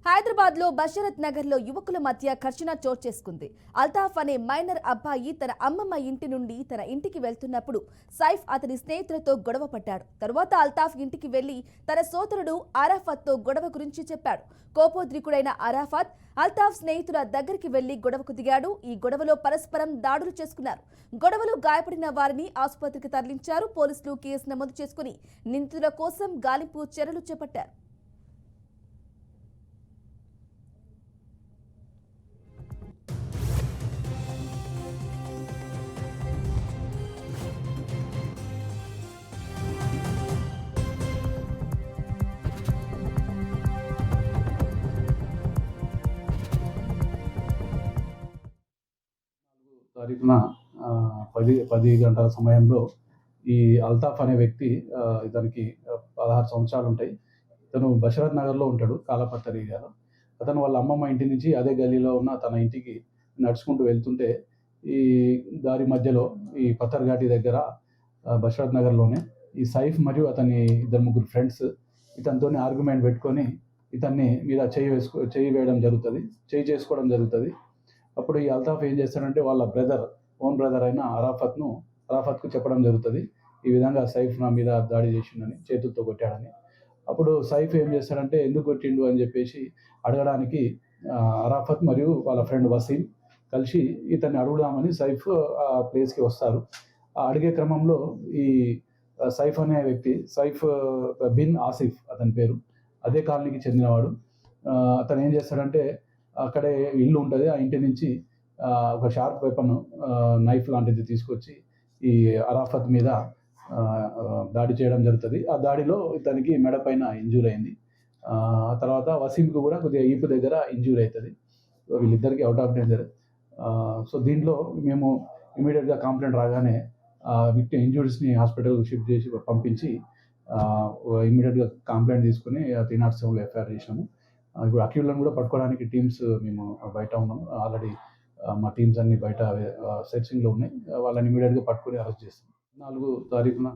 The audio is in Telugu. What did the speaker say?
హైదరాబాద్ లో బషరత్ నగర్ లో యువకుల మధ్య ఘర్షణ చోటు చేసుకుంది. అల్తాఫ్ అనే మైనర్ అబ్బాయి తన అమ్మమ్మ ఇంటి నుండి తన ఇంటికి వెళ్తున్నప్పుడు సైఫ్ అతని స్నేహితులతో గొడవ పడ్డాడు. తరువాత అల్తాఫ్ ఇంటికి వెళ్లి తన సోదరుడు అరాఫత్ తో గొడవ గురించి చెప్పాడు. కోపోద్రికుడైన అరాఫత్ అల్తాఫ్ స్నేహితుల దగ్గరికి వెళ్లి గొడవకు దిగాడు. ఈ గొడవలో పరస్పరం దాడులు చేసుకున్నారు. గొడవలో గాయపడిన వారిని ఆసుపత్రికి తరలించారు. పోలీసులు కేసు నమోదు చేసుకుని నిందితుల కోసం గాలింపు చర్యలు చేపట్టారు. తారీఖున 10 గంటల సమయంలో ఈ అల్తాఫ్ అనే వ్యక్తి ఇతనికి 16 సంవత్సరాలు ఉంటాయి. ఇతను బషరత్ నగర్‌లో ఉంటాడు, కాలాపత్తర్ ఏరియాలో. అతను వాళ్ళ అమ్మమ్మ ఇంటి నుంచి అదే గల్లీలో ఉన్న తన ఇంటికి నడుచుకుంటూ వెళ్తుంటే ఈ దారి మధ్యలో ఈ పత్తర్ ఘాటి దగ్గర బషరత్ నగర్‌లోనే ఈ సైఫ్ మరియు అతని ఇద్దరు ముగ్గురు ఫ్రెండ్స్ ఇతనితోని ఆర్గ్యుమెంట్ పెట్టుకొని ఇతన్ని మీద చెయ్యి వేయడం జరుగుతుంది, చెయ్యి చేసుకోవడం జరుగుతుంది. అప్పుడు ఈ అల్తాఫ్ ఏం చేస్తాడంటే వాళ్ళ ఓన్ బ్రదర్ అయిన అరాఫత్కు చెప్పడం జరుగుతుంది, ఈ విధంగా సైఫ్ నా మీద దాడి చేసిండని, చేతులతో కొట్టాడని. అప్పుడు సైఫ్ ఏం చేస్తాడంటే ఎందుకు కొట్టిండు అని చెప్పేసి అడగడానికి అరాఫత్ మరియు వాళ్ళ ఫ్రెండ్ వసీం కలిసి ఇతన్ని అడుగుదామని సైఫ్ ఆ ప్లేస్కి వస్తారు. ఆ అడిగే క్రమంలో ఈ సైఫ్ అనే వ్యక్తి, సైఫ్ బిన్ ఆసిఫ్ అతని పేరు, అదే కాలనీకి చెందినవాడు. అతను ఏం చేస్తాడంటే అక్కడే ఇల్లు ఉంటుంది, ఆ ఇంటి నుంచి ఒక షార్ప్ వెపన్, నైఫ్ లాంటిది తీసుకొచ్చి ఈ అరాఫత్ మీద దాడి చేయడం జరుగుతుంది. ఆ దాడిలో ఇతనికి మెడ పైన ఇంజూరీ అయింది. ఆ తర్వాత వసీంకు కూడా కొద్దిగా ఈపు దగ్గర ఇంజూరీ అవుతుంది. వీళ్ళిద్దరికీ అవుట్ ఆఫ్ డేంజర్. సో దీంట్లో మేము ఇమీడియట్గా కంప్లైంట్ రాగానే విక్టిమ్ ఇంజూరీస్ని హాస్పిటల్కి షిఫ్ట్ చేసి పంపించి ఇమీడియట్గా కంప్లైంట్ తీసుకుని 307లో ఎఫ్ఐఆర్ చేసినాము. ఇప్పుడు అక్యూజ్లను కూడా పట్టుకోవడానికి టీమ్స్ మేము బయట ఉన్నాము. ఆల్రెడీ మా టీమ్స్ అన్ని బయట సెర్చింగ్లో ఉన్నాయి. వాళ్ళని ఇమీడియట్గా పట్టుకొని అరెస్ట్ చేస్తాం. 4 తారీఖున